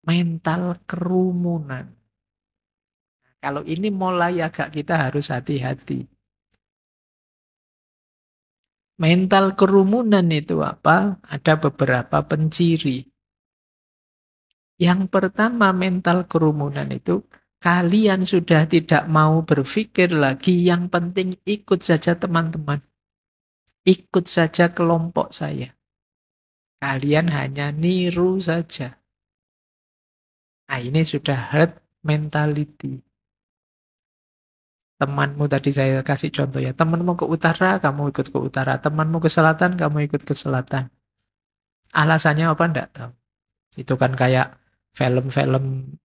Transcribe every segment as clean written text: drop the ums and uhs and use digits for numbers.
mental kerumunan. Kalau ini mulai agak kita harus hati-hati. Mental kerumunan itu apa? Ada beberapa penciri. Yang pertama mental kerumunan itu kalian sudah tidak mau berpikir lagi, yang penting ikut saja teman-teman. Ikut saja kelompok saya. Kalian hanya niru saja. Nah, ini sudah herd mentality. Temanmu tadi saya kasih contoh ya. Temanmu ke utara, kamu ikut ke utara. Temanmu ke selatan, kamu ikut ke selatan. Alasannya apa? Enggak tahu. Itu kan kayak film-film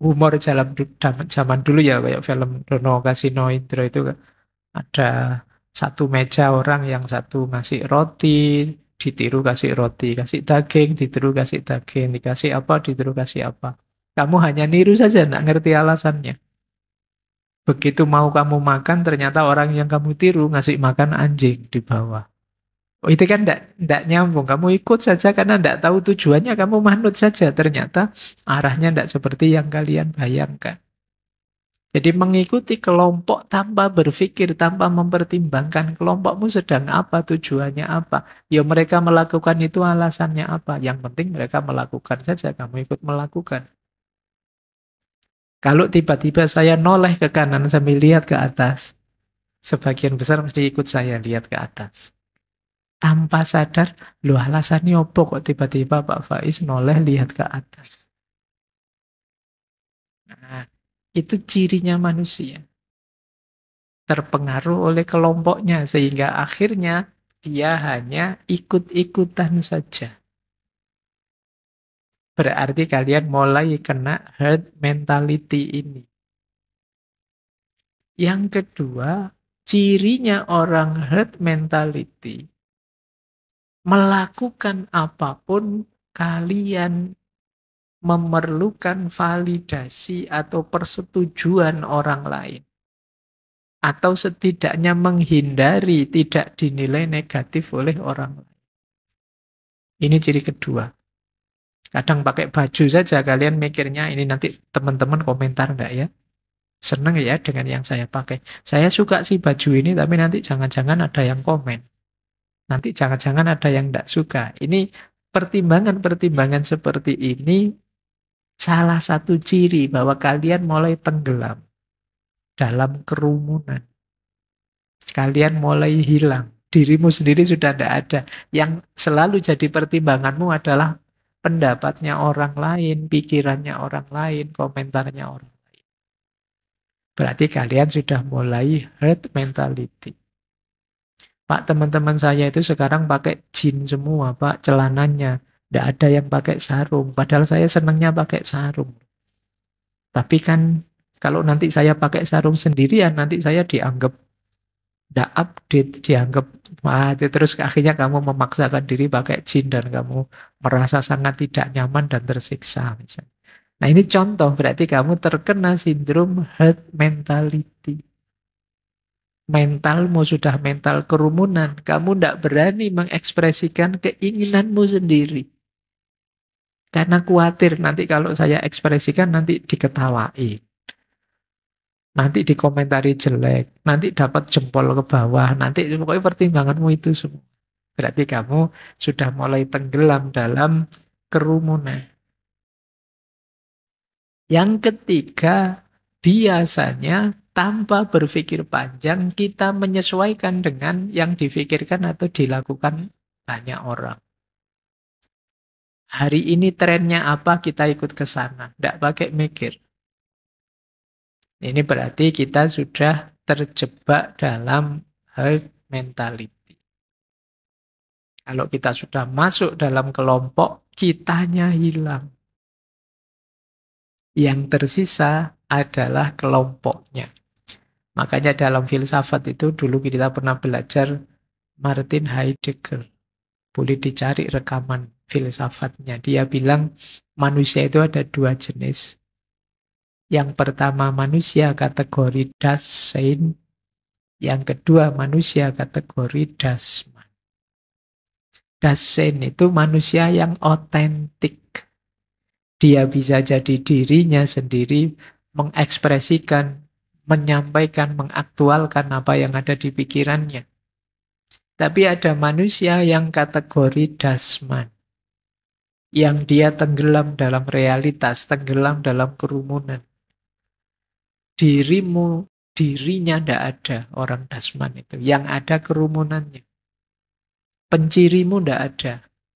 humor zaman dulu ya. Kayak film Dono Kasino Indro itu ada satu meja orang, yang satu ngasih roti, ditiru kasih roti. Kasih daging, ditiru kasih daging. Dikasih apa, ditiru kasih apa. Kamu hanya niru saja, enggak ngerti alasannya. Begitu mau kamu makan, ternyata orang yang kamu tiru ngasih makan anjing di bawah. Oh, itu kan enggak nyambung. Kamu ikut saja karena enggak tahu tujuannya, kamu manut saja. Ternyata arahnya enggak seperti yang kalian bayangkan. Jadi mengikuti kelompok tanpa berpikir, tanpa mempertimbangkan kelompokmu sedang apa, tujuannya apa. Ya mereka melakukan itu alasannya apa. Yang penting mereka melakukan saja, kamu ikut melakukan. Kalau tiba-tiba saya noleh ke kanan sambil lihat ke atas, sebagian besar mesti ikut saya lihat ke atas. Tanpa sadar, loh alasannya apa kok tiba-tiba Pak Faiz noleh lihat ke atas. Nah, itu cirinya manusia. Terpengaruh oleh kelompoknya, sehingga akhirnya dia hanya ikut-ikutan saja. Berarti kalian mulai kena herd mentality ini. Yang kedua, cirinya orang herd mentality, melakukan apapun kalian memerlukan validasi atau persetujuan orang lain. Atau setidaknya menghindari tidak dinilai negatif oleh orang lain. Ini ciri kedua. Kadang pakai baju saja kalian mikirnya ini nanti teman-teman komentar enggak ya? Seneng ya dengan yang saya pakai. Saya suka sih baju ini, tapi nanti jangan-jangan ada yang komen. Nanti jangan-jangan ada yang enggak suka. Ini pertimbangan-pertimbangan seperti ini salah satu ciri bahwa kalian mulai tenggelam dalam kerumunan. Kalian mulai hilang. Dirimu sendiri sudah tidak ada. Yang selalu jadi pertimbanganmu adalah pendapatnya orang lain, pikirannya orang lain, komentarnya orang lain. Berarti kalian sudah mulai herd mentality. Pak, teman-teman saya itu sekarang pakai jeans semua, Pak, celananya. Tidak ada yang pakai sarung. Padahal saya senangnya pakai sarung. Tapi kan kalau nanti saya pakai sarung sendirian, nanti saya dianggap tidak update, dianggap mati. Terus akhirnya kamu memaksakan diri pakai jeans dan kamu merasa sangat tidak nyaman dan tersiksa. Misalnya. Nah ini contoh, berarti kamu terkena sindrom herd mentality. Mentalmu sudah mental kerumunan, kamu tidak berani mengekspresikan keinginanmu sendiri. Karena khawatir nanti kalau saya ekspresikan nanti diketawain. Nanti dikomentari jelek, nanti dapat jempol ke bawah, nanti pokoknya pertimbanganmu itu semua. Berarti kamu sudah mulai tenggelam dalam kerumunan. Yang ketiga, biasanya tanpa berpikir panjang, kita menyesuaikan dengan yang difikirkan atau dilakukan banyak orang. Hari ini trennya apa, kita ikut ke sana. Tidak pakai mikir. Ini berarti kita sudah terjebak dalam herd mentality. Kalau kita sudah masuk dalam kelompok, kitanya hilang. Yang tersisa adalah kelompoknya. Makanya dalam filsafat itu dulu kita pernah belajar Martin Heidegger. Boleh dicari rekaman filsafatnya. Dia bilang manusia itu ada dua jenis. Yang pertama manusia kategori Dasein, yang kedua manusia kategori Dasman. Dasein itu manusia yang otentik. Dia bisa jadi dirinya sendiri, mengekspresikan, menyampaikan, mengaktualkan apa yang ada di pikirannya. Tapi ada manusia yang kategori dasman, yang dia tenggelam dalam realitas, tenggelam dalam kerumunan. Dirimu, dirinya tidak ada orang dasman itu. Yang ada kerumunannya. Pencirimu tidak ada.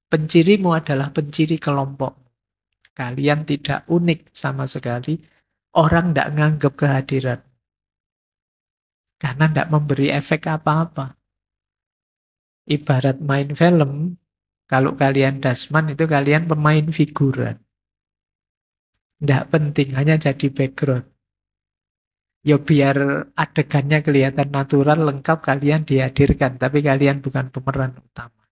Pencirimu adalah penciri kelompok. Kalian tidak unik sama sekali. Orang tidak nganggap kehadiran. Karena tidak memberi efek apa-apa. Ibarat main film, kalau kalian dasman itu kalian pemain figuran. Tidak penting, hanya jadi background. Ya biar adegannya kelihatan natural, lengkap, kalian dihadirkan. Tapi kalian bukan pemeran utama.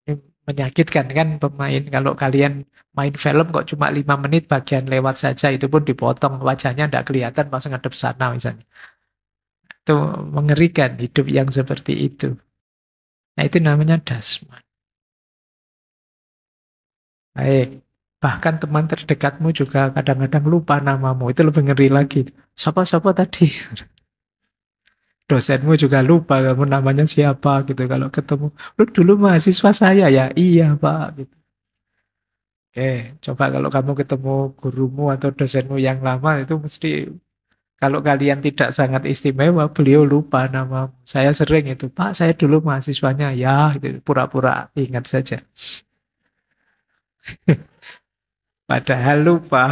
Ini menyakitkan kan pemain. Kalau kalian main film kok cuma 5 menit bagian lewat saja, itu pun dipotong. Wajahnya tidak kelihatan pas ngadep sana misalnya. Itu mengerikan hidup yang seperti itu. Nah itu namanya dasman. Baik. Bahkan teman terdekatmu juga kadang-kadang lupa namamu. Itu lebih ngeri lagi. Siapa-siapa tadi? Dosenmu juga lupa kamu namanya siapa gitu. Kalau ketemu, lu dulu mahasiswa saya ya? Iya Pak. Gitu. Oke, coba kalau kamu ketemu gurumu atau dosenmu yang lama itu mesti kalau kalian tidak sangat istimewa, beliau lupa namamu. Saya sering itu, Pak saya dulu mahasiswanya. Ya, itu pura-pura ingat saja. Padahal lupa.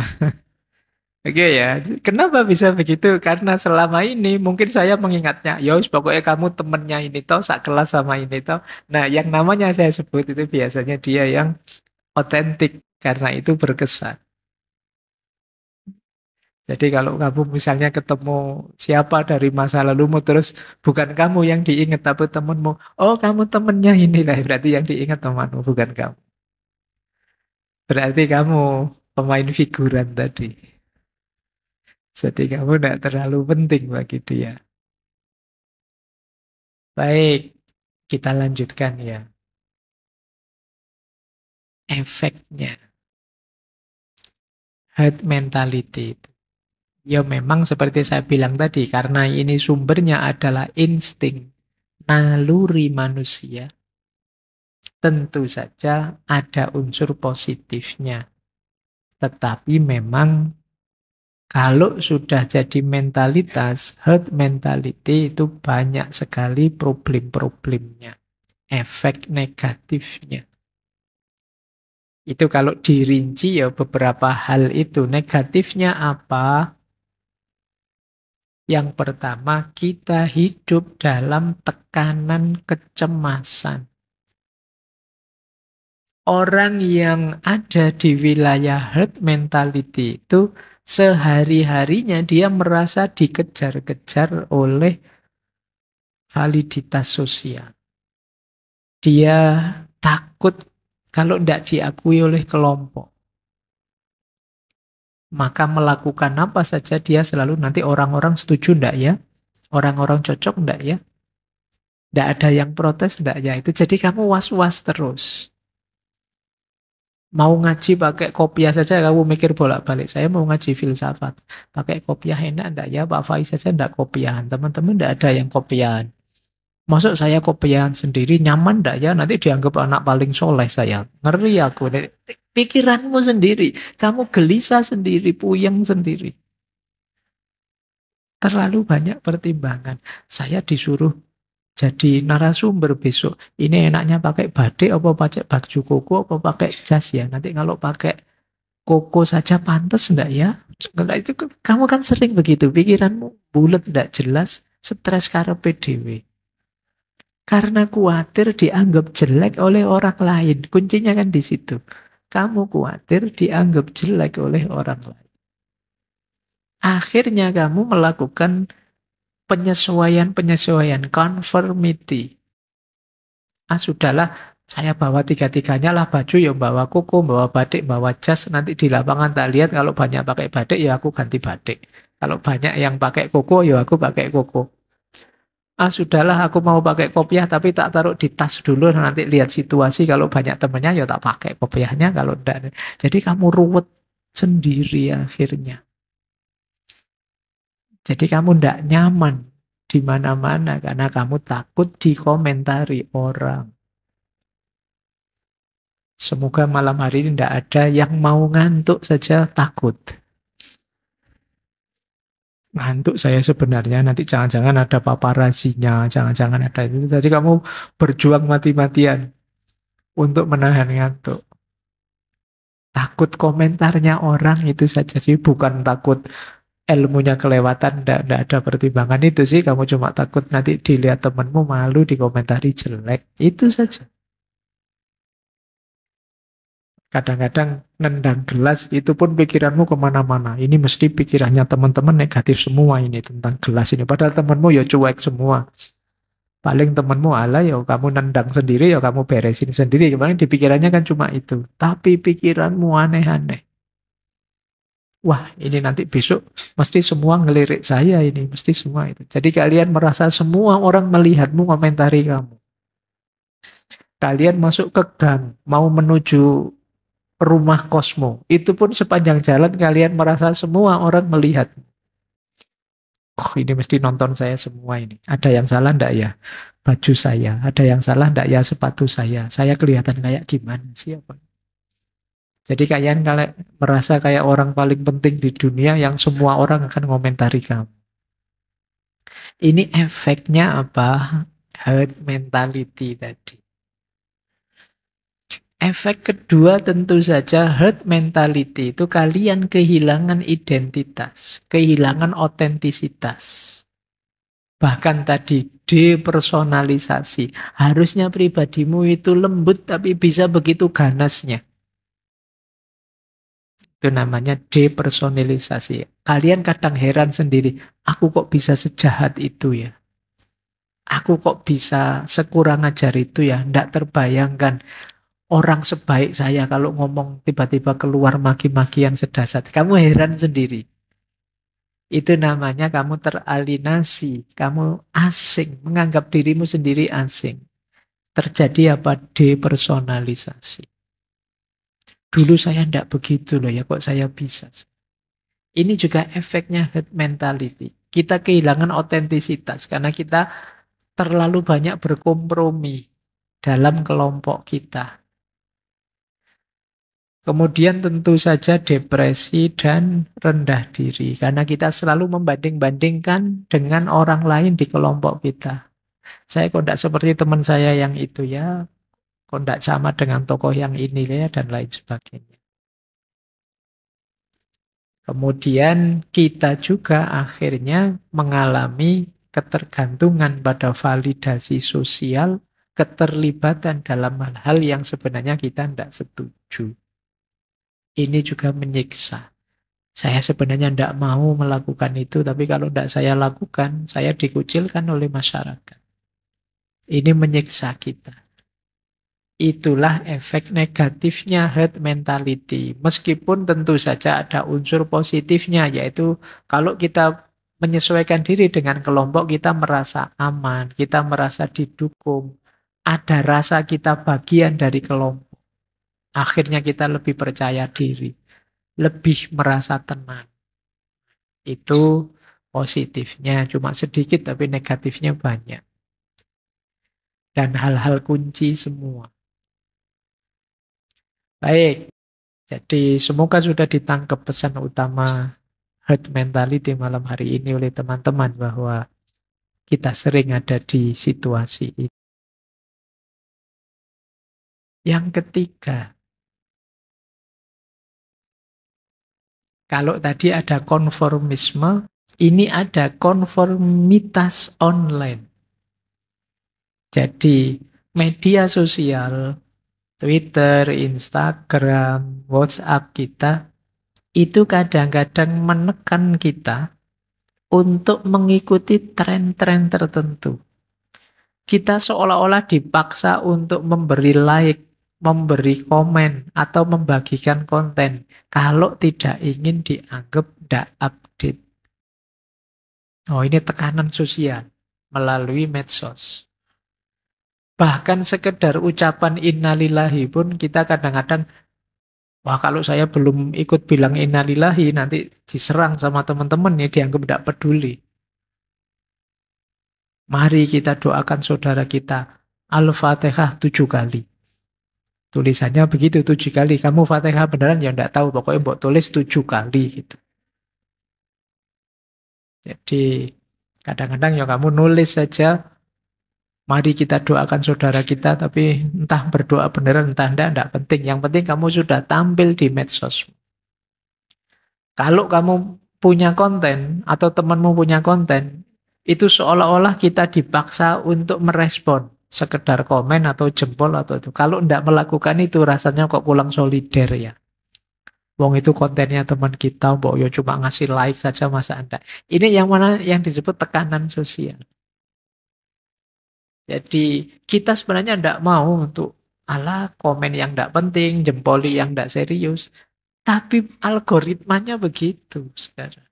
Oke ya, kenapa bisa begitu? Karena selama ini mungkin saya mengingatnya, ya wis pokoknya kamu temennya ini toh, sak kelas sama ini toh. Nah, yang namanya saya sebut itu biasanya dia yang otentik, karena itu berkesan. Jadi kalau kamu misalnya ketemu siapa dari masa lalumu, terus bukan kamu yang diingat, tapi temenmu, oh kamu temennya ini lah, berarti yang diingat temanmu, bukan kamu. Berarti kamu pemain figuran tadi. Jadi kamu tidak terlalu penting bagi dia. Baik, kita lanjutkan ya. Efeknya, herd mentality. Ya memang seperti saya bilang tadi, karena ini sumbernya adalah insting, naluri manusia, tentu saja ada unsur positifnya. Tetapi memang kalau sudah jadi mentalitas, herd mentality itu banyak sekali problem-problemnya, efek negatifnya. Itu kalau dirinci ya beberapa hal itu. Negatifnya apa? Yang pertama, kita hidup dalam tekanan kecemasan. Orang yang ada di wilayah herd mentality itu sehari-harinya dia merasa dikejar-kejar oleh validitas sosial. Dia takut kalau tidak diakui oleh kelompok. Maka melakukan apa saja dia selalu nanti orang-orang setuju enggak ya? Orang-orang cocok enggak ya? Enggak ada yang protes enggak ya? Itu jadi kamu was-was terus. Mau ngaji pakai kopiah saja kamu mikir bolak-balik. Saya mau ngaji filsafat. Pakai kopiah enak enggak ya? Pak Faiz saja enggak kopiahan. Teman-teman enggak ada yang kopiahan. Masuk saya kopiahan sendiri nyaman enggak ya? Nanti dianggap anak paling soleh saya. Ngeri aku. Pikiranmu sendiri. Kamu gelisah sendiri, puyeng sendiri. Terlalu banyak pertimbangan. Saya disuruh jadi narasumber besok. Ini enaknya pakai batik apa pakai baju koko apa pakai jas ya. Nanti kalau pakai koko saja pantas enggak ya? Nah, itu kamu kan sering begitu. Pikiranmu bulat enggak jelas, stres karepe dhewe. Karena khawatir dianggap jelek oleh orang lain. Kuncinya kan di situ. Kamu khawatir dianggap jelek oleh orang lain. Akhirnya kamu melakukan penyesuaian, conformity. Sudahlah, saya bawa tiga-tiganya lah baju, ya bawa koko, bawa batik, bawa jas. Nanti di lapangan tak lihat kalau banyak pakai batik, ya aku ganti batik. Kalau banyak yang pakai koko, ya aku pakai koko. Ah sudahlah aku mau pakai kopiah tapi tak taruh di tas dulu nanti lihat situasi kalau banyak temennya ya tak pakai kopiahnya kalau enggak. Jadi kamu ruwet sendiri akhirnya. Jadi kamu enggak nyaman di mana-mana karena kamu takut dikomentari orang. Semoga malam hari ini enggak ada yang mau ngantuk saja takut. Ngantuk saya sebenarnya nanti jangan-jangan ada paparazinya, jangan-jangan ada itu. Jadi kamu berjuang mati-matian untuk menahan ngantuk. Takut komentarnya orang itu saja sih, bukan takut ilmunya kelewatan, ndak ada pertimbangan itu sih. Kamu cuma takut nanti dilihat temenmu malu dikomentari jelek. Itu saja. Kadang-kadang nendang gelas, itu pun pikiranmu kemana-mana. Ini mesti pikirannya teman-teman negatif semua ini tentang gelas ini. Padahal temanmu ya cuek semua. Paling temanmu ala ya kamu nendang sendiri, ya kamu beresin sendiri. Paling di pikirannya kan cuma itu. Tapi pikiranmu aneh-aneh. Wah, ini nanti besok mesti semua ngelirik saya ini, mesti semua itu. Jadi kalian merasa semua orang melihatmu komentari kamu. Kalian masuk ke gang, mau menuju rumah kosmo. Itu pun sepanjang jalan kalian merasa semua orang melihat. Oh, ini mesti nonton saya semua ini. Ada yang salah ndak ya? Baju saya. Ada yang salah ndak ya sepatu saya? Saya kelihatan kayak gimana sih? Apa? Jadi kalian kalau merasa kayak orang paling penting di dunia yang semua orang akan komentari kamu. Ini efeknya apa? Herd mentality tadi. Efek kedua tentu saja herd mentality itu kalian kehilangan identitas, kehilangan otentisitas. Bahkan tadi depersonalisasi. Harusnya pribadimu itu lembut tapi bisa begitu ganasnya. Itu namanya depersonalisasi. Kalian kadang heran sendiri, aku kok bisa sejahat itu ya? Aku kok bisa sekurang ajar itu ya? Nggak terbayangkan orang sebaik saya kalau ngomong tiba-tiba keluar maki-makian sedasat. Kamu heran sendiri. Itu namanya kamu teralinasi, kamu asing, menganggap dirimu sendiri asing. Terjadi apa? Depersonalisasi. Dulu saya ndak begitu loh ya, kok saya bisa. Ini juga efeknya herd mentality. Kita kehilangan otentisitas karena kita terlalu banyak berkompromi dalam kelompok kita. Kemudian tentu saja depresi dan rendah diri. Karena kita selalu membanding-bandingkan dengan orang lain di kelompok kita. Saya kok tidak seperti teman saya yang itu ya, kok tidak sama dengan tokoh yang ini ya, dan lain sebagainya. Kemudian kita juga akhirnya mengalami ketergantungan pada validasi sosial, keterlibatan dalam hal-hal yang sebenarnya kita tidak setuju. Ini juga menyiksa. Saya sebenarnya tidak mau melakukan itu, tapi kalau tidak saya lakukan, saya dikucilkan oleh masyarakat. Ini menyiksa kita. Itulah efek negatifnya herd mentality. Meskipun tentu saja ada unsur positifnya, yaitu kalau kita menyesuaikan diri dengan kelompok, kita merasa aman, kita merasa didukung, ada rasa kita bagian dari kelompok. Akhirnya kita lebih percaya diri, lebih merasa tenang. Itu positifnya, cuma sedikit tapi negatifnya banyak. Dan hal-hal kunci semua. Baik, jadi semoga sudah ditangkap pesan utama herd mentality malam hari ini oleh teman-teman bahwa kita sering ada di situasi ini. Yang ketiga, kalau tadi ada konformisme, ini ada konformitas online. Jadi media sosial, Twitter, Instagram, WhatsApp kita, itu kadang-kadang menekan kita untuk mengikuti tren-tren tertentu. Kita seolah-olah dipaksa untuk memberi like, memberi komen, atau membagikan konten kalau tidak ingin dianggap tidak update. Oh, ini tekanan sosial. melalui medsos. Bahkan sekedar ucapan innalillahi pun kita kadang-kadang, wah kalau saya belum ikut bilang innalillahi nanti diserang sama teman-teman ya dianggap tidak peduli. Mari kita doakan saudara kita Al-Fatihah 7 kali. Tulisannya begitu 7 kali. Kamu Fatihah beneran ya enggak tahu. Pokoknya mbok tulis 7 kali gitu. Jadi kadang-kadang ya kamu nulis saja, mari kita doakan saudara kita, tapi entah berdoa beneran, entah enggak penting. Yang penting kamu sudah tampil di medsos. Kalau kamu punya konten, atau temanmu punya konten, itu seolah-olah kita dipaksa untuk merespon. Sekedar komen atau jempol atau itu. Kalau enggak melakukan itu, rasanya kok kurang solider ya. Wong itu kontennya teman kita, mbok yo cuma ngasih like saja masa Anda. Ini yang mana yang disebut tekanan sosial. Jadi kita sebenarnya tidak mau untuk ala komen yang tidak penting, jempoli yang tidak serius. Tapi algoritmanya begitu sekarang.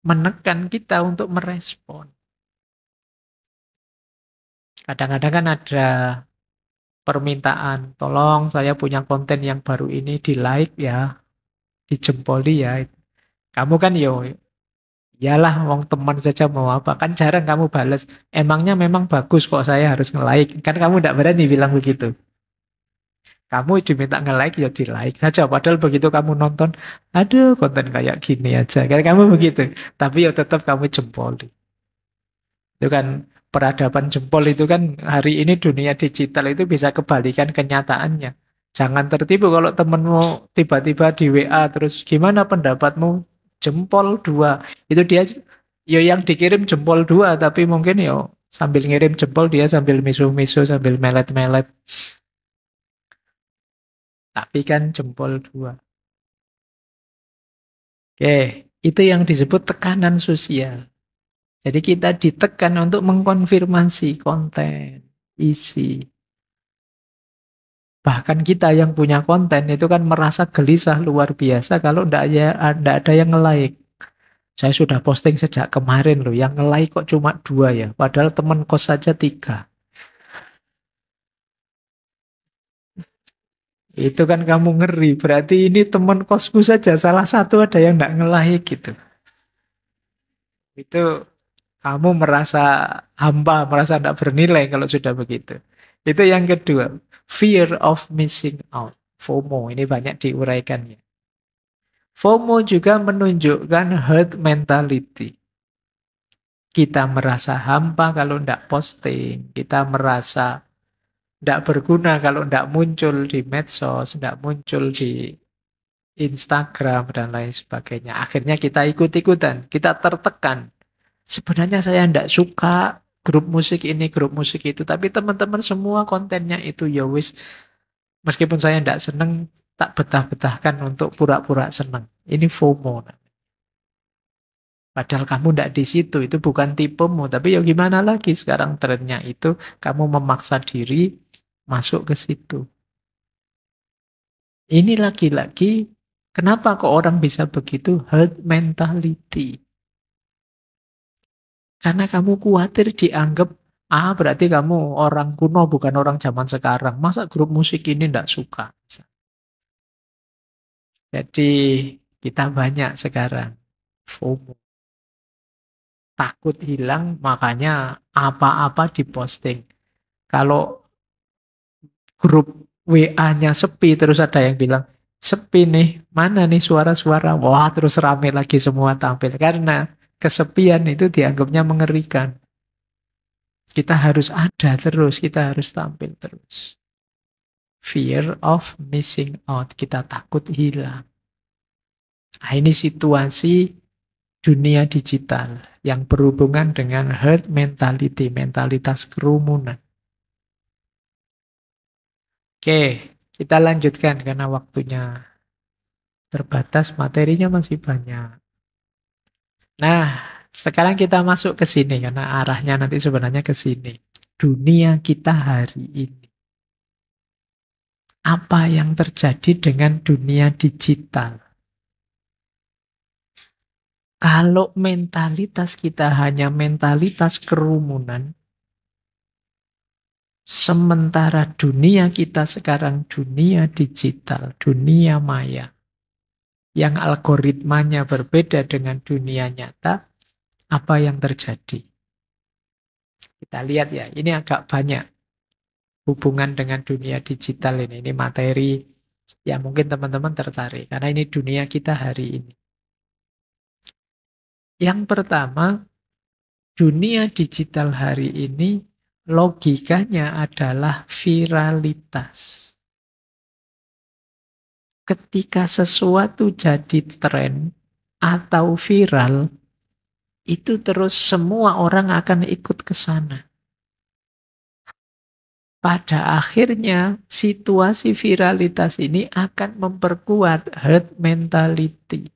Menekan kita untuk merespon. Kadang-kadang kan ada permintaan, tolong saya punya konten yang baru ini di like ya, dijempoli ya. Kamu kan yo, iyalah wong teman saja mau apa. Kan jarang kamu balas. Emangnya memang bagus kok saya harus nge-like. Kan kamu tidak berani bilang begitu. Kamu diminta nge-like ya di-like saja. Padahal begitu kamu nonton, aduh konten kayak gini aja. Kan kamu begitu. Tapi ya tetap kamu jempoli. Itu kan peradaban jempol itu kan hari ini dunia digital itu bisa kebalikan kenyataannya. Jangan tertipu kalau temenmu tiba-tiba di WA terus gimana pendapatmu? Jempol 2. Itu dia ya yang dikirim jempol 2 tapi mungkin ya sambil ngirim jempol dia sambil misu-misu sambil melet-melet. Tapi kan jempol 2. Oke, itu yang disebut tekanan sosial. Jadi kita ditekan untuk mengkonfirmasi konten, isi. Bahkan kita yang punya konten itu kan merasa gelisah luar biasa kalau tidak ada yang nge-like. Saya sudah posting sejak kemarin loh, yang nge-like kok cuma 2 ya. Padahal teman kos saja 3. Itu kan kamu ngeri, berarti ini teman kosku saja, salah satu ada yang tidak nge-like gitu. Itu kamu merasa hampa, merasa tidak bernilai kalau sudah begitu. Itu yang kedua, fear of missing out. FOMO, ini banyak diuraikan ya. FOMO juga menunjukkan herd mentality. Kita merasa hampa kalau tidak posting, kita merasa tidak berguna kalau tidak muncul di medsos, tidak muncul di Instagram, dan lain sebagainya. Akhirnya kita ikut-ikutan, kita tertekan. Sebenarnya saya tidak suka grup musik ini, grup musik itu, tapi teman-teman semua kontennya itu ya wis. Meskipun saya tidak seneng, tak betah-betahkan untuk pura-pura seneng. Ini FOMO. Padahal kamu tidak di situ, itu bukan tipemu. Tapi ya gimana lagi, sekarang trennya itu kamu memaksa diri masuk ke situ. Ini lagi-lagi, kenapa kok orang bisa begitu? Herd mentality. Karena kamu khawatir dianggap, berarti kamu orang kuno bukan orang zaman sekarang. Masa grup musik ini tidak suka? Jadi kita banyak sekarang FOMO. Takut hilang, makanya apa-apa diposting. Kalau grup WA-nya sepi, terus ada yang bilang, sepi nih, mana nih suara-suara? Wah, terus rame lagi semua tampil. Karena kesepian itu dianggapnya mengerikan. Kita harus ada terus, kita harus tampil terus. Fear of missing out, kita takut hilang. Nah, ini situasi dunia digital yang berhubungan dengan herd mentality, mentalitas kerumunan. Oke, kita lanjutkan karena waktunya terbatas, materinya masih banyak. Nah, sekarang kita masuk ke sini karena arahnya nanti sebenarnya ke sini. Dunia kita hari ini. Apa yang terjadi dengan dunia digital? Kalau mentalitas kita hanya mentalitas kerumunan, sementara dunia kita sekarang dunia digital, dunia maya, yang algoritmanya berbeda dengan dunia nyata, apa yang terjadi? Kita lihat ya, ini agak banyak hubungan dengan dunia digital ini. Ini materi yang mungkin teman-teman tertarik, karena ini dunia kita hari ini. Yang pertama, dunia digital hari ini logikanya adalah viralitas. Ketika sesuatu jadi tren atau viral, itu terus semua orang akan ikut ke sana. Pada akhirnya, situasi viralitas ini akan memperkuat herd mentality.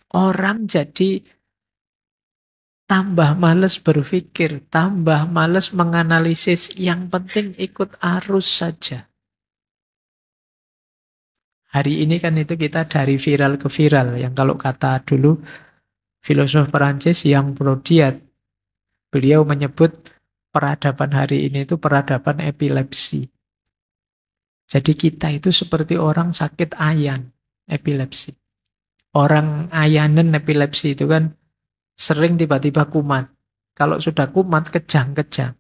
Orang jadi tambah males berpikir, tambah males menganalisis, yang penting ikut arus saja. Hari ini kan itu kita dari viral ke viral, yang kalau kata dulu filosof Perancis yang Brodiat, beliau menyebut peradaban hari ini itu peradaban epilepsi. Jadi kita itu seperti orang sakit ayan, epilepsi. Orang ayanen epilepsi itu kan sering tiba-tiba kumat. Kalau sudah kumat, kejang-kejang.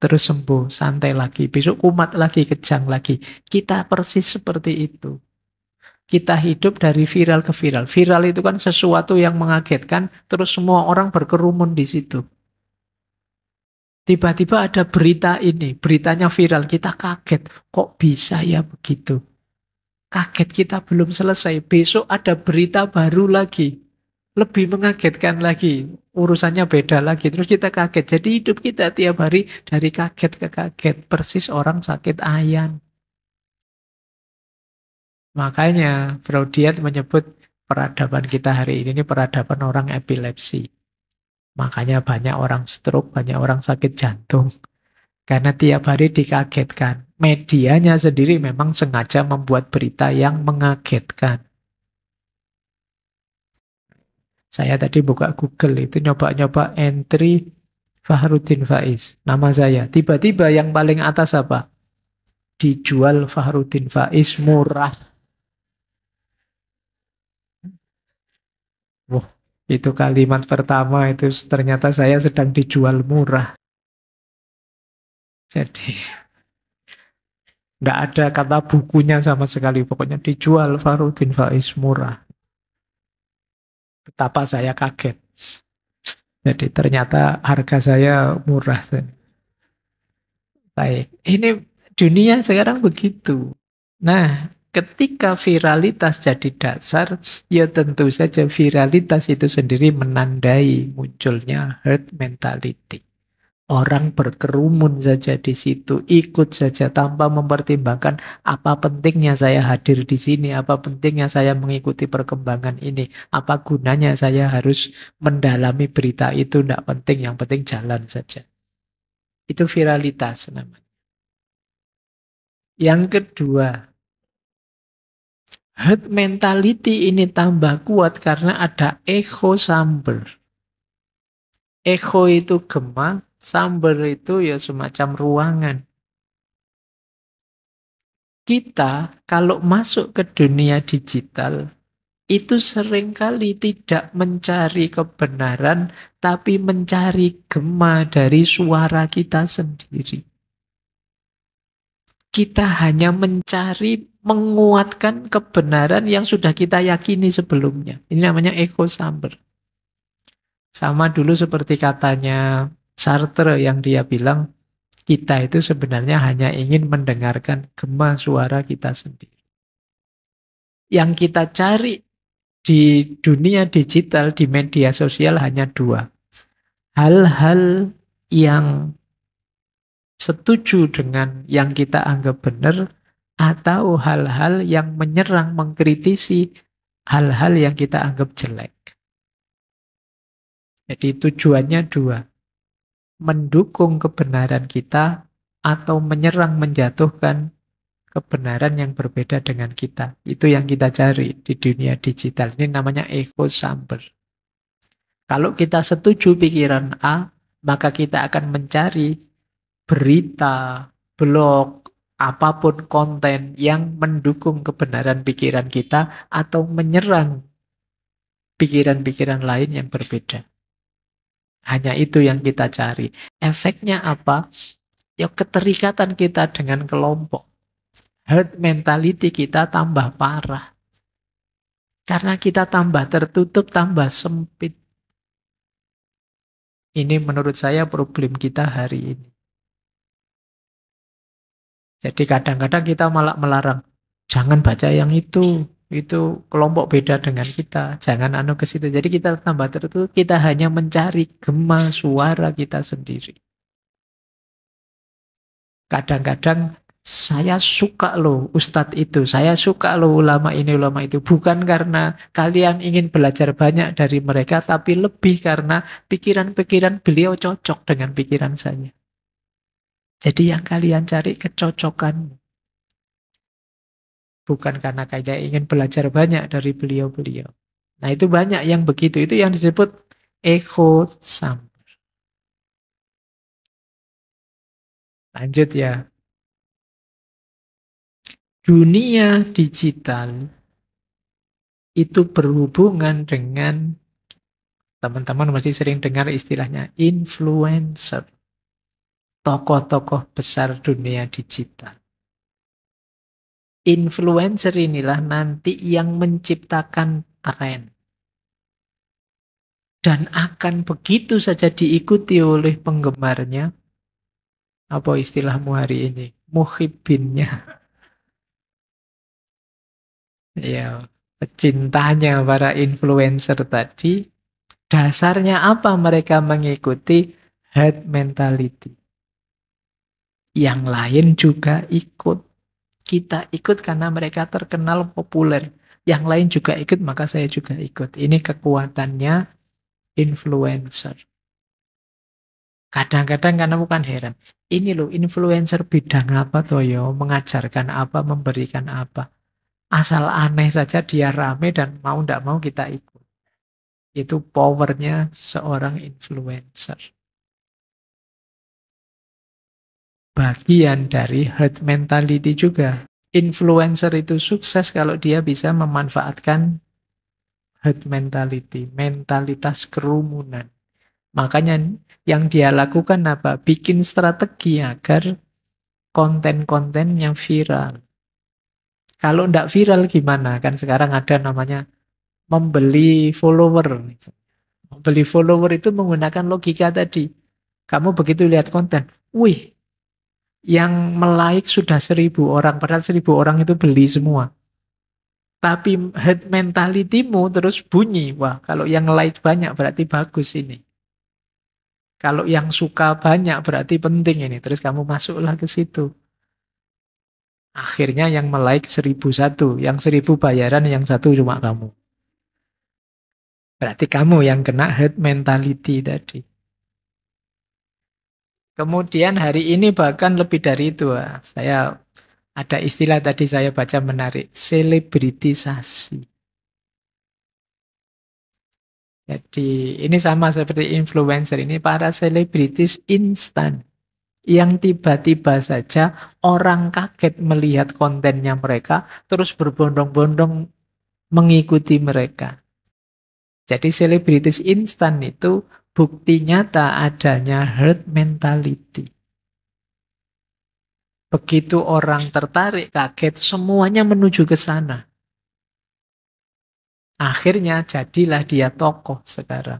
Terus sembuh, santai lagi. Besok kumat lagi, kejang lagi. Kita persis seperti itu. Kita hidup dari viral ke viral. Viral itu kan sesuatu yang mengagetkan, terus semua orang berkerumun di situ. Tiba-tiba ada berita ini, beritanya viral, kita kaget. Kok bisa ya begitu? Kaget kita belum selesai, besok ada berita baru lagi. Lebih mengagetkan lagi, urusannya beda lagi. Terus kita kaget, jadi hidup kita tiap hari dari kaget ke kaget. Persis orang sakit ayan. Makanya Freudian menyebut peradaban kita hari ini peradaban orang epilepsi. Makanya banyak orang stroke, banyak orang sakit jantung. Karena tiap hari dikagetkan. Medianya sendiri memang sengaja membuat berita yang mengagetkan. Saya tadi buka Google itu nyoba-nyoba entry Fahrudin Faiz. Nama saya. Tiba-tiba yang paling atas apa? Dijual Fahrudin Faiz murah. Wah, itu kalimat pertama itu ternyata saya sedang dijual murah. Jadi nggak ada kata bukunya sama sekali. Pokoknya dijual Fahrudin Faiz murah. Betapa saya kaget. Jadi ternyata harga saya murah. Baik, ini dunia sekarang begitu. Nah, ketika viralitas jadi dasar, ya tentu saja viralitas itu sendiri menandai munculnya herd mentality. Orang berkerumun saja di situ, ikut saja tanpa mempertimbangkan apa pentingnya saya hadir di sini, apa pentingnya saya mengikuti perkembangan ini, apa gunanya saya harus mendalami berita itu, tidak penting, yang penting jalan saja. Itu viralitas namanya. Yang kedua, herd mentality ini tambah kuat karena ada echo chamber. Echo itu gema, chamber itu ya semacam ruangan. Kita kalau masuk ke dunia digital, itu seringkali tidak mencari kebenaran, tapi mencari gema dari suara kita sendiri. Kita hanya mencari menguatkan kebenaran yang sudah kita yakini sebelumnya. Ini namanya echo chamber. Sama dulu seperti katanya Sartre yang dia bilang, kita itu sebenarnya hanya ingin mendengarkan gema suara kita sendiri. Yang kita cari di dunia digital, di media sosial hanya dua. Hal-hal yang setuju dengan yang kita anggap benar, atau hal-hal yang menyerang, mengkritisi hal-hal yang kita anggap jelek. Jadi tujuannya dua. Mendukung kebenaran kita atau menyerang, menjatuhkan kebenaran yang berbeda dengan kita. Itu yang kita cari di dunia digital. Ini namanya echo chamber. Kalau kita setuju pikiran A, maka kita akan mencari berita, blog, apapun konten yang mendukung kebenaran pikiran kita atau menyerang pikiran-pikiran lain yang berbeda. Hanya itu yang kita cari. Efeknya apa? Ya keterikatan kita dengan kelompok. Herd mentality kita tambah parah. Karena kita tambah tertutup, tambah sempit. Ini menurut saya problem kita hari ini. Jadi kadang-kadang kita malah melarang, jangan baca yang itu kelompok beda dengan kita, jangan anu ke situ. Jadi kita tambah tertutup, kita hanya mencari gema suara kita sendiri. Kadang-kadang saya suka loh ustadz itu, saya suka loh ulama ini, ulama itu. Bukan karena kalian ingin belajar banyak dari mereka, tapi lebih karena pikiran-pikiran beliau cocok dengan pikiran saya. Jadi yang kalian cari kecocokan. Bukan karena kayak ingin belajar banyak dari beliau-beliau. Nah itu banyak yang begitu, itu yang disebut echo chamber. Lanjut ya. Dunia digital itu berhubungan dengan, teman-teman masih sering dengar istilahnya influencer. Tokoh-tokoh besar dunia digital. Influencer inilah nanti yang menciptakan tren. Dan akan begitu saja diikuti oleh penggemarnya. Apa istilahmu hari ini? Muhibinnya. Ya, pecintanya para influencer tadi. Dasarnya apa mereka mengikuti herd mentality? Yang lain juga ikut. Kita ikut karena mereka terkenal populer. Yang lain juga ikut, maka saya juga ikut. Ini kekuatannya influencer. Kadang-kadang karena bukan heran. Ini loh influencer bidang apa toh yo, mengajarkan apa, memberikan apa. Asal aneh saja dia rame dan mau tidak mau kita ikut. Itu powernya seorang influencer. Bagian dari herd mentality juga. Influencer itu sukses kalau dia bisa memanfaatkan herd mentality, mentalitas kerumunan. Makanya yang dia lakukan apa? Bikin strategi agar konten-kontennya viral. Kalau tidak viral gimana? Kan sekarang ada namanya membeli follower. Membeli follower itu menggunakan logika tadi. Kamu begitu lihat konten, wih, yang like sudah 1.000 orang, padahal 1.000 orang itu beli semua. Tapi herd mentality-mu terus bunyi, wah kalau yang like banyak berarti bagus ini. Kalau yang suka banyak berarti penting ini. Terus kamu masuklah ke situ. Akhirnya yang like 1.001, yang 1.000 bayaran, yang satu cuma kamu. Berarti kamu yang kena herd mentality tadi. Kemudian hari ini bahkan lebih dari itu. Saya ada istilah tadi saya baca menarik. Selebritisasi. Jadi ini sama seperti influencer. Ini para selebritis instan. Yang tiba-tiba saja orang kaget melihat kontennya mereka. Terus berbondong-bondong mengikuti mereka. Jadi selebritis instan itu bukti nyata adanya herd mentality. Begitu orang tertarik, kaget, semuanya menuju ke sana. Akhirnya jadilah dia tokoh sekarang.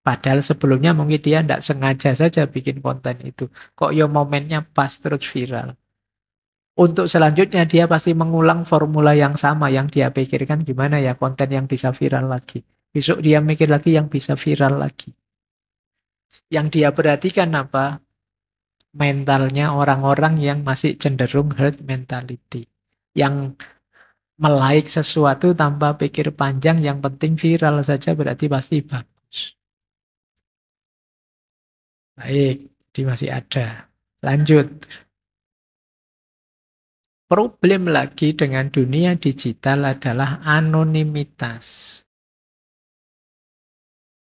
Padahal sebelumnya mungkin dia tidak sengaja saja bikin konten itu. Kok ya momennya pas terus viral. Untuk selanjutnya dia pasti mengulang formula yang sama yang dia pikirkan gimana ya konten yang bisa viral lagi. Besok dia mikir lagi yang bisa viral lagi. Yang dia perhatikan apa? Mentalnya orang-orang yang masih cenderung herd mentality. Yang melike sesuatu tanpa pikir panjang, yang penting viral saja berarti pasti bagus. Baik, jadi masih ada. Lanjut. Problem lagi dengan dunia digital adalah anonimitas.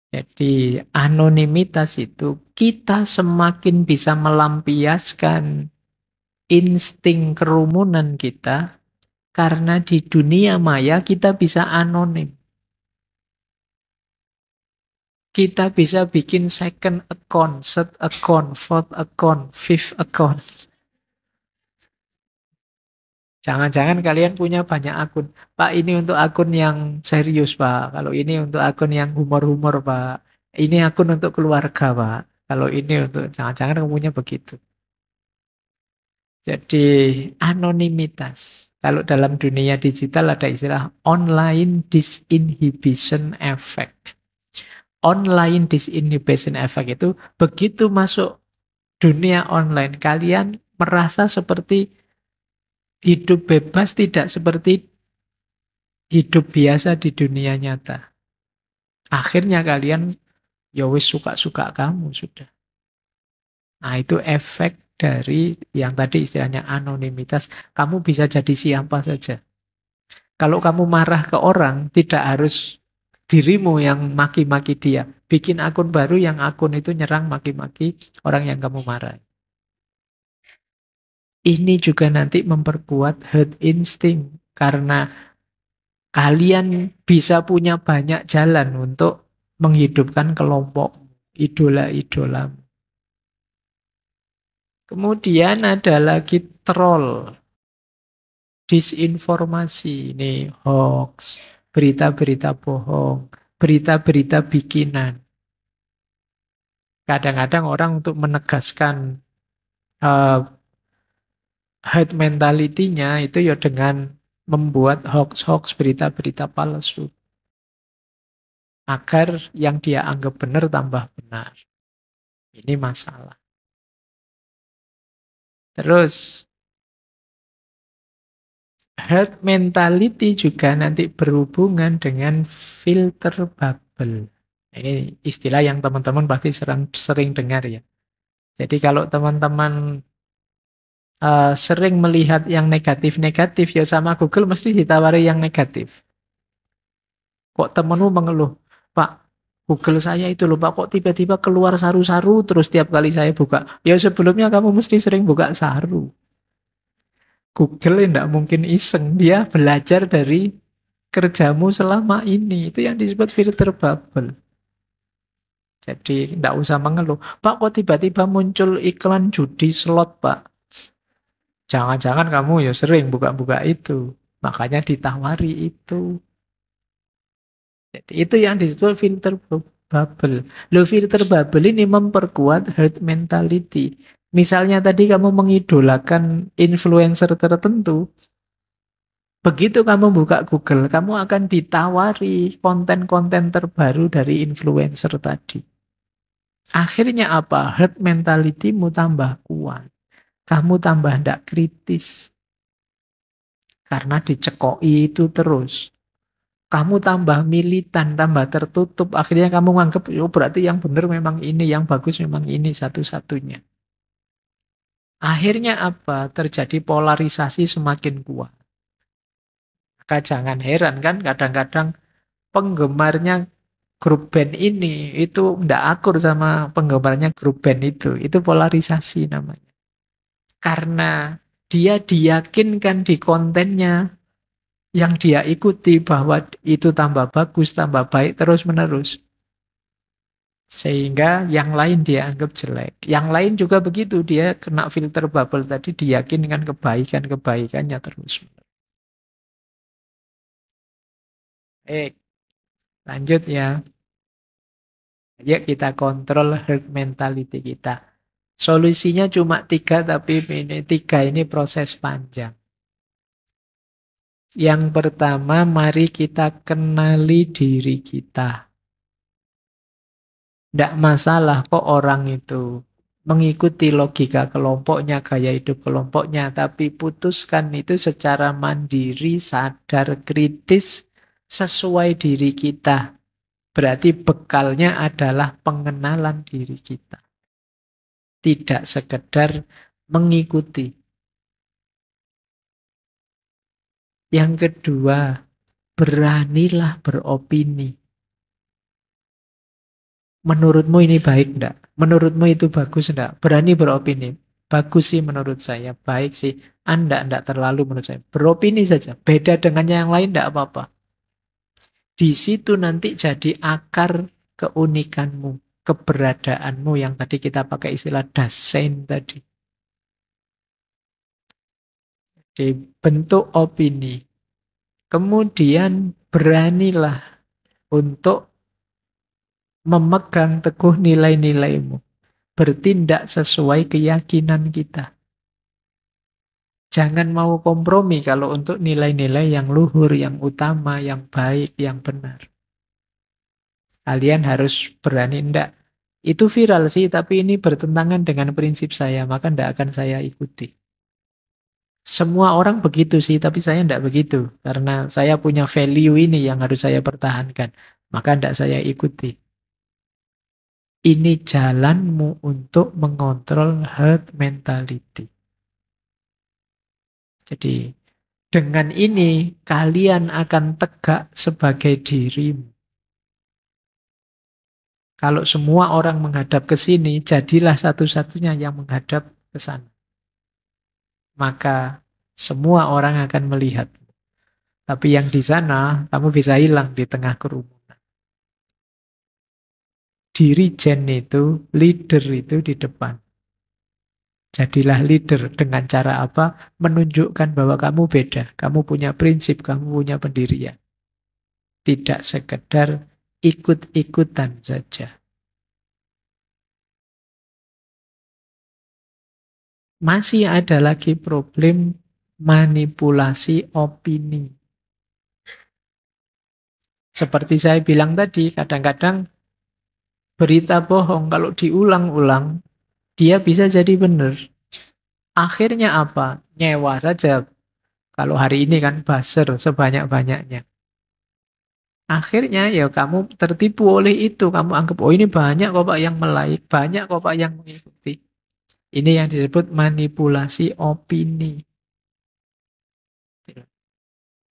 Jadi anonimitas itu kita semakin bisa melampiaskan insting kerumunan kita karena di dunia maya kita bisa anonim. Kita bisa bikin second account, third account, fourth account, fifth account. Jangan-jangan kalian punya banyak akun. Pak, ini untuk akun yang serius, Pak. Kalau ini untuk akun yang humor-humor, Pak. Ini akun untuk keluarga, Pak. Kalau ini untuk... Jangan-jangan kamu punya begitu. Jadi, anonimitas. Kalau dalam dunia digital ada istilah online disinhibition effect. Online disinhibition effect itu begitu masuk dunia online, kalian merasa seperti hidup bebas, tidak seperti hidup biasa di dunia nyata. Akhirnya kalian ya wis suka-suka kamu sudah. Nah, itu efek dari yang tadi istilahnya anonimitas. Kamu bisa jadi siapa saja. Kalau kamu marah ke orang, tidak harus dirimu yang maki-maki dia. Bikin akun baru yang akun itu nyerang maki-maki orang yang kamu marah. Ini juga nanti memperkuat herd instinct. Karena kalian bisa punya banyak jalan untuk menghidupkan kelompok idola-idola. Kemudian ada lagi troll, disinformasi, ini hoax, berita-berita bohong, berita-berita bikinan. Kadang-kadang orang untuk menegaskan uh, herd mentality-nya itu ya dengan membuat hoax-hoax, berita-berita palsu. Agar yang dia anggap benar tambah benar. Ini masalah. Terus, herd mentality juga nanti berhubungan dengan filter bubble. Ini istilah yang teman-teman pasti sering dengar ya. Jadi kalau teman-teman sering melihat yang negatif-negatif, ya sama Google mesti ditawari yang negatif. Kok temanmu mengeluh, Pak, Google saya itu loh Pak, kok tiba-tiba keluar saru-saru terus tiap kali saya buka. Ya sebelumnya kamu mesti sering buka saru. Google tidak mungkin iseng, dia belajar dari kerjamu selama ini. Itu yang disebut filter bubble. Jadi tidak usah mengeluh. Pak, kok tiba-tiba muncul iklan judi slot, Pak? Jangan-jangan kamu ya sering buka-buka itu. Makanya ditawari itu. Jadi itu yang disebut filter bubble. Loh, filter bubble ini memperkuat herd mentality. Misalnya tadi kamu mengidolakan influencer tertentu, begitu kamu buka Google, kamu akan ditawari konten-konten terbaru dari influencer tadi. Akhirnya apa? Herd mentality-mu tambah kuat. Kamu tambah tidak kritis. Karena dicekoi itu terus. Kamu tambah militan, tambah tertutup. Akhirnya kamu nganggep, oh berarti yang benar memang ini, yang bagus memang ini satu-satunya. Akhirnya apa? Terjadi polarisasi semakin kuat. Maka jangan heran kan kadang-kadang penggemarnya grup band ini itu tidak akur sama penggemarnya grup band itu. Itu polarisasi namanya. Karena dia diyakinkan di kontennya yang dia ikuti bahwa itu tambah bagus, tambah baik terus-menerus. Sehingga yang lain dia anggap jelek. Yang lain juga begitu, dia kena filter bubble tadi, diyakinkan kebaikan-kebaikannya terus. Lanjut ya. Yuk kita kontrol herd mentality kita. Solusinya cuma tiga, tapi ini tiga ini proses panjang. Yang pertama, mari kita kenali diri kita. Tidak masalah kok orang itu mengikuti logika kelompoknya, gaya hidup kelompoknya, tapi putuskan itu secara mandiri, sadar, kritis, sesuai diri kita. Berarti bekalnya adalah pengenalan diri kita. Tidak sekedar mengikuti. Yang kedua, beranilah beropini. Menurutmu ini baik enggak? Menurutmu itu bagus enggak? Berani beropini. Bagus sih menurut saya, baik sih. Anda enggak terlalu menurut saya. Beropini saja. Beda dengan yang lain enggak apa-apa. Di situ nanti jadi akar keunikanmu, keberadaanmu yang tadi kita pakai istilah Dasein tadi. Dibentuk opini. Kemudian beranilah untuk memegang teguh nilai-nilaimu. Bertindak sesuai keyakinan kita. Jangan mau kompromi kalau untuk nilai-nilai yang luhur, yang utama, yang baik, yang benar. Kalian harus berani ndak. Itu viral sih, tapi ini bertentangan dengan prinsip saya, maka ndak akan saya ikuti. Semua orang begitu sih, tapi saya ndak begitu. Karena saya punya value ini yang harus saya pertahankan. Maka ndak saya ikuti. Ini jalanmu untuk mengontrol herd mentality. Jadi, dengan ini kalian akan tegak sebagai dirimu. Kalau semua orang menghadap ke sini, jadilah satu-satunya yang menghadap ke sana. Maka semua orang akan melihat. Tapi yang di sana, kamu bisa hilang di tengah kerumunan. Dirijen itu, leader itu di depan. Jadilah leader dengan cara apa? Menunjukkan bahwa kamu beda. Kamu punya prinsip, kamu punya pendirian. Tidak sekedar ikut-ikutan saja. Masih ada lagi problem manipulasi opini. Seperti saya bilang tadi, kadang-kadang berita bohong kalau diulang-ulang, dia bisa jadi benar. Akhirnya apa? Nyewa saja. Kalau hari ini kan buzzer sebanyak-banyaknya. Akhirnya ya kamu tertipu oleh itu. Kamu anggap, oh ini banyak kok Pak yang like, banyak kok Pak yang mengikuti. Ini yang disebut manipulasi opini.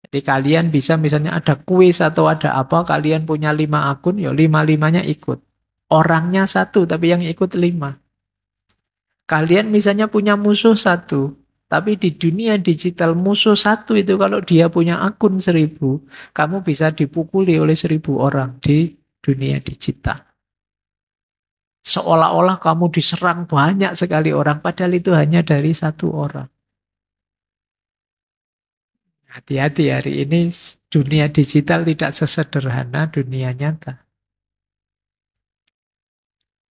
Jadi kalian bisa misalnya ada kuis atau ada apa, kalian punya 5 akun, ya 5-5-nya ikut. Orangnya satu, tapi yang ikut 5. Kalian misalnya punya musuh satu, tapi di dunia digital musuh satu itu kalau dia punya akun 1.000, kamu bisa dipukuli oleh 1.000 orang di dunia digital. Seolah-olah kamu diserang banyak sekali orang, padahal itu hanya dari satu orang. Hati-hati hari ini dunia digital tidak sesederhana dunia nyata.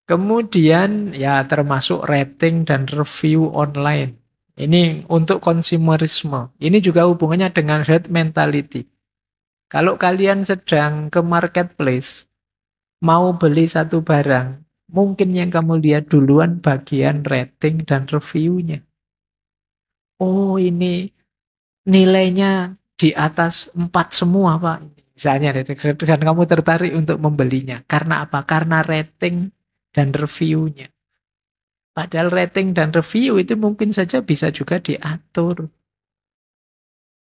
Kemudian ya termasuk rating dan review online. Ini untuk konsumerisme. Ini juga hubungannya dengan herd mentality. Kalau kalian sedang ke marketplace, mau beli satu barang, mungkin yang kamu lihat duluan bagian rating dan reviewnya. Oh ini nilainya di atas 4 semua Pak. Misalnya, dan kamu tertarik untuk membelinya. Karena apa? Karena rating dan reviewnya. Padahal rating dan review itu mungkin saja bisa juga diatur.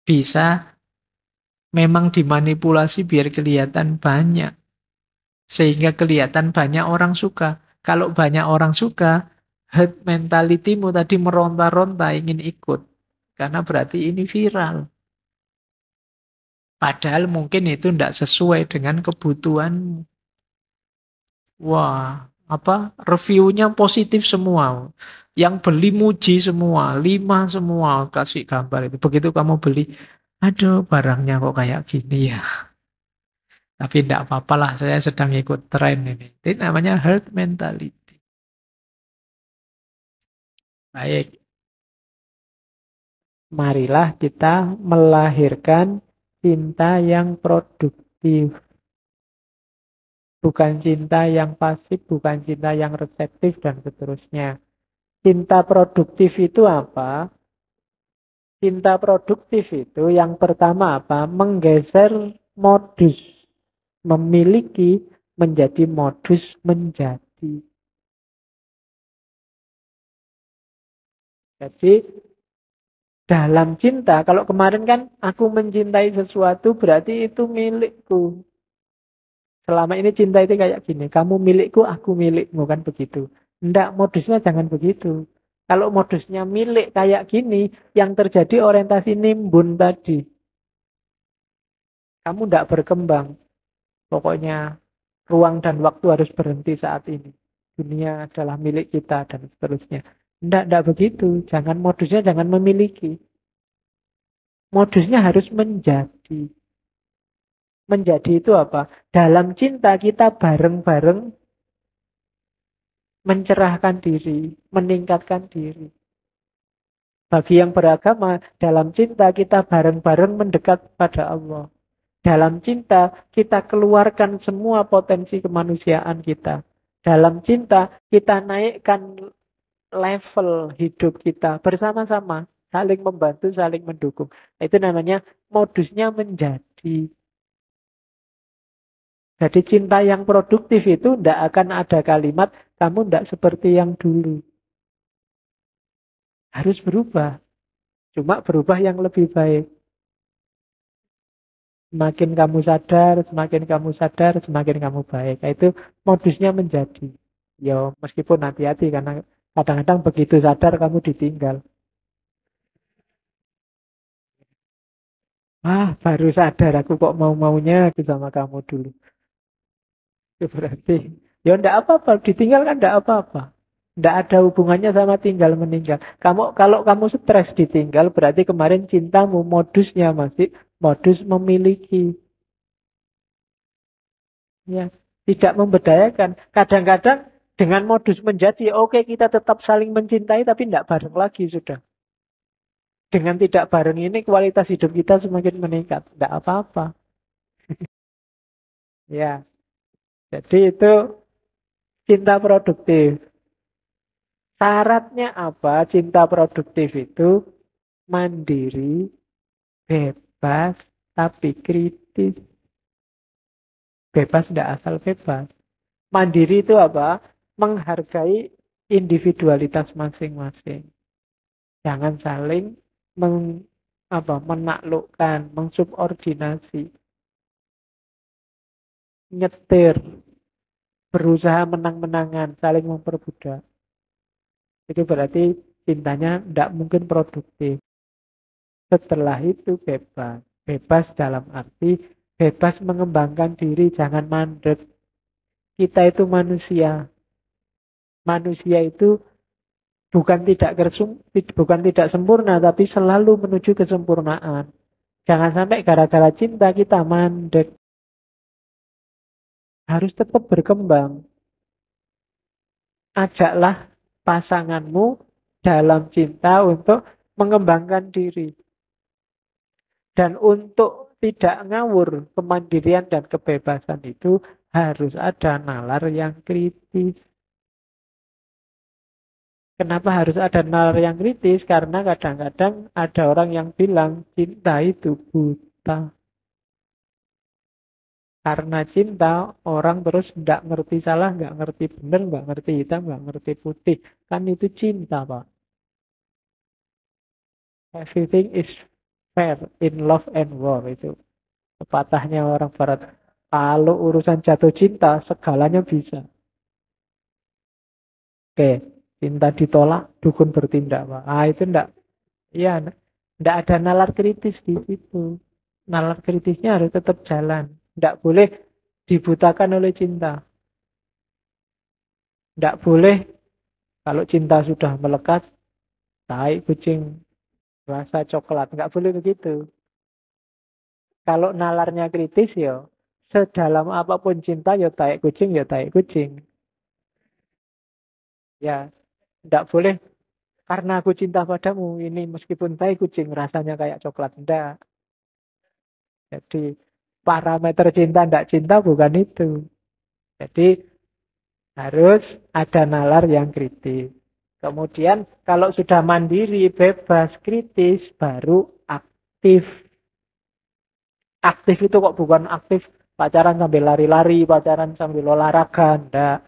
Bisa memang dimanipulasi biar kelihatan banyak. Sehingga kelihatan banyak orang suka. Kalau banyak orang suka, herd mentality-mu tadi meronta-ronta ingin ikut. Karena berarti ini viral. Padahal mungkin itu tidak sesuai dengan kebutuhan. Wah, apa reviewnya positif semua. Yang beli muji semua, 5 semua kasih gambar itu. Begitu kamu beli, aduh barangnya kok kayak gini ya. Tapi tidak apa-apa lah, saya sedang ikut tren ini. Itu namanya herd mentality. Baik, marilah kita melahirkan cinta yang produktif. Bukan cinta yang pasif, bukan cinta yang reseptif, dan seterusnya. Cinta produktif itu apa? Cinta produktif itu yang pertama apa? Menggeser modus. Memiliki menjadi modus menjadi. Jadi Dalam cinta, kalau kemarin kan aku mencintai sesuatu berarti itu milikku. Selama ini cinta itu kayak gini, kamu milikku, aku milikmu, kan begitu. Enggak, modusnya jangan begitu. Kalau modusnya milik kayak gini, yang terjadi orientasi nimbun tadi. Kamu enggak berkembang. Pokoknya ruang dan waktu harus berhenti saat ini. Dunia adalah milik kita dan seterusnya. Enggak begitu. Jangan modusnya jangan memiliki. Modusnya harus menjadi. Menjadi itu apa? Dalam cinta kita bareng-bareng mencerahkan diri, meningkatkan diri. Bagi yang beragama, dalam cinta kita bareng-bareng mendekat pada Allah. Dalam cinta kita keluarkan semua potensi kemanusiaan kita. Dalam cinta kita naikkan level hidup kita bersama-sama, saling membantu, saling mendukung. Itu namanya modusnya menjadi. Jadi cinta yang produktif itu tidak akan ada kalimat kamu tidak seperti yang dulu. Harus berubah. Cuma berubah yang lebih baik. Semakin kamu sadar, semakin kamu baik. Nah, itu modusnya menjadi. Ya, meskipun hati-hati karena kadang-kadang begitu sadar kamu ditinggal. Ah, baru sadar aku kok mau-maunya aku sama kamu dulu. Itu berarti, ya enggak apa-apa, ditinggal kan enggak apa-apa. Enggak ada hubungannya sama tinggal meninggal. Kalau kamu stres ditinggal, berarti kemarin cintamu modusnya masih modus memiliki. Ya, tidak membedayakan. Kadang-kadang dengan modus menjadi, oke kita tetap saling mencintai, tapi tidak bareng lagi sudah. Dengan tidak bareng ini kualitas hidup kita semakin meningkat. Tidak apa-apa. Ya, jadi itu cinta produktif. Syaratnya apa? Cinta produktif itu mandiri, bebas, tapi kritis. Bebas tidak asal bebas. Mandiri itu apa? Menghargai individualitas masing-masing. Jangan saling menaklukkan, mengsubordinasi, nyetir, berusaha menang-menangan, saling memperbudak. Itu berarti cintanya tidak mungkin produktif. Setelah itu bebas. Bebas dalam arti bebas mengembangkan diri, jangan mandek. Kita itu manusia. Manusia itu bukan tidak sempurna, tapi selalu menuju kesempurnaan. Jangan sampai gara-gara cinta kita mandek. Harus tetap berkembang. Ajaklah pasanganmu dalam cinta untuk mengembangkan diri. Dan untuk tidak ngawur kemandirian dan kebebasan itu harus ada nalar yang kritis. Kenapa harus ada nalar yang kritis? Karena kadang-kadang ada orang yang bilang cinta itu buta. Karena cinta, orang terus tidak ngerti salah, nggak ngerti benar, nggak ngerti hitam, nggak ngerti putih. Kan itu cinta, Pak. Everything is fair in love and war. Itu pepatahnya orang barat. Kalau urusan jatuh cinta, segalanya bisa. Oke, cinta ditolak, dukun bertindak, Pak. Ah, itu enggak. Iya, enggak ada nalar kritis di situ. Nalar kritisnya harus tetap jalan. Enggak boleh dibutakan oleh cinta. Enggak boleh kalau cinta sudah melekat, tai kucing rasa coklat. Enggak boleh begitu. Kalau nalarnya kritis ya, sedalam apapun cinta ya tai kucing ya tai kucing. Ya, enggak boleh karena aku cinta padamu ini meskipun tai kucing rasanya kayak coklat. Enggak. Jadi parameter cinta enggak cinta bukan itu. Jadi harus ada nalar yang kritis. Kemudian kalau sudah mandiri, bebas, kritis, baru aktif. Aktif itu kok bukan aktif pacaran sambil lari-lari, pacaran sambil olahraga. Enggak.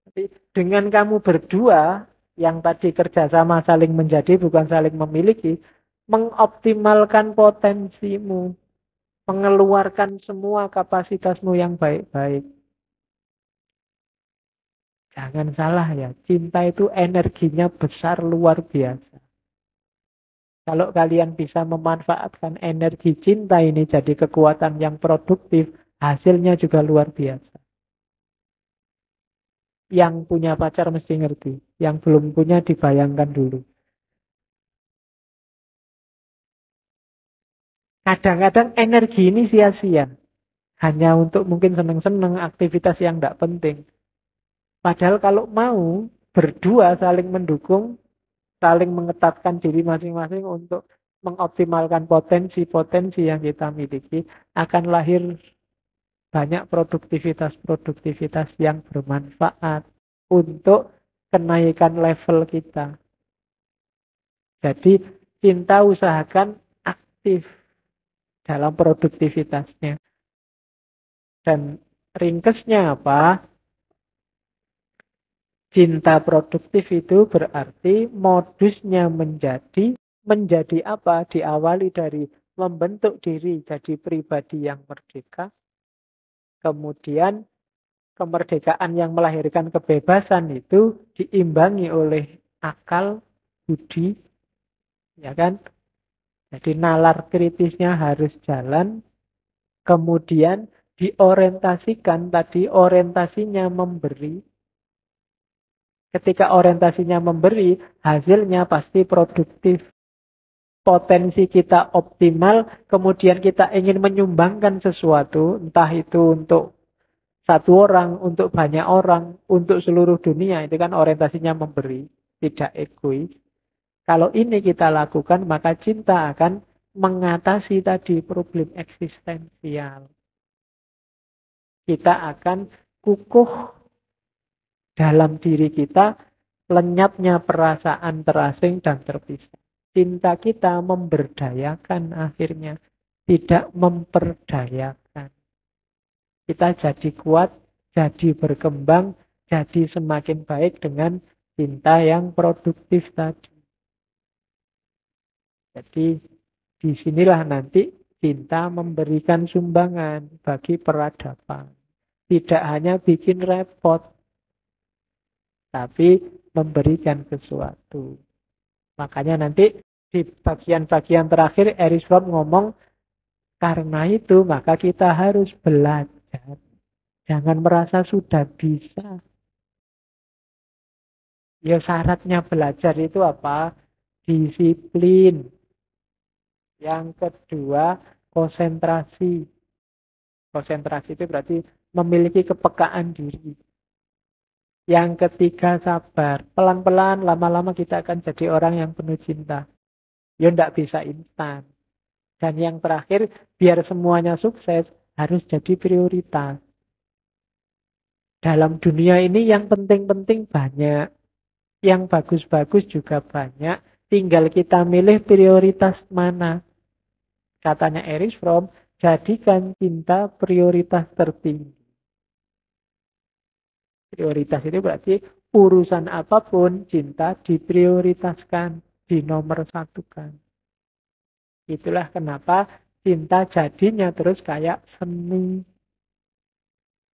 Jadi dengan kamu berdua yang tadi kerjasama saling menjadi bukan saling memiliki, mengoptimalkan potensimu, mengeluarkan semua kapasitasmu yang baik-baik. Jangan salah ya, cinta itu energinya besar luar biasa. Kalau kalian bisa memanfaatkan energi cinta ini jadi kekuatan yang produktif, hasilnya juga luar biasa. Yang punya pacar mesti ngerti, yang belum punya dibayangkan dulu. Kadang-kadang energi ini sia-sia, hanya untuk mungkin seneng-seneng aktivitas yang tidak penting. Padahal kalau mau berdua saling mendukung, saling mengetatkan diri masing-masing untuk mengoptimalkan potensi-potensi yang kita miliki, akan lahir banyak produktivitas-produktivitas yang bermanfaat untuk kenaikan level kita. Jadi cinta usahakan aktif dalam produktivitasnya. Dan ringkesnya apa? Cinta produktif itu berarti modusnya menjadi apa? Diawali dari membentuk diri jadi pribadi yang merdeka. Kemudian kemerdekaan yang melahirkan kebebasan itu diimbangi oleh akal, budi, ya kan? Jadi nalar kritisnya harus jalan. Kemudian diorientasikan, tadi orientasinya memberi. Ketika orientasinya memberi, hasilnya pasti produktif. Potensi kita optimal, kemudian kita ingin menyumbangkan sesuatu, entah itu untuk satu orang, untuk banyak orang, untuk seluruh dunia, itu kan orientasinya memberi, tidak egois. Kalau ini kita lakukan, maka cinta akan mengatasi tadi problem eksistensial. Kita akan kukuh dalam diri kita, lenyapnya perasaan terasing dan terpisah. Cinta kita memberdayakan akhirnya, tidak memperdayakan. Kita jadi kuat, jadi berkembang, jadi semakin baik dengan cinta yang produktif tadi. Jadi disinilah nanti cinta memberikan sumbangan bagi peradaban. Tidak hanya bikin repot, tapi memberikan sesuatu. Makanya nanti di bagian-bagian terakhir Erich Fromm ngomong, karena itu maka kita harus belajar. Jangan merasa sudah bisa. Ya syaratnya belajar itu apa? Disiplin. Yang kedua, konsentrasi. Konsentrasi itu berarti memiliki kepekaan diri. Yang ketiga, sabar. Pelan-pelan, lama-lama kita akan jadi orang yang penuh cinta. Ya tidak bisa instan. Dan yang terakhir, biar semuanya sukses, harus jadi prioritas. Dalam dunia ini yang penting-penting banyak. Yang bagus-bagus juga banyak. Tinggal kita milih prioritas mana. Katanya Erich Fromm, jadikan cinta prioritas tertinggi. Prioritas itu berarti urusan apapun cinta diprioritaskan, dinomor satukan. Itulah kenapa cinta jadinya terus kayak seni.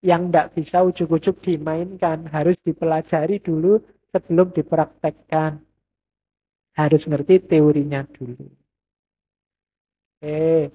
Yang tidak bisa ujuk-ujuk dimainkan. Harus dipelajari dulu sebelum dipraktekkan. Harus ngerti teorinya dulu. Oke.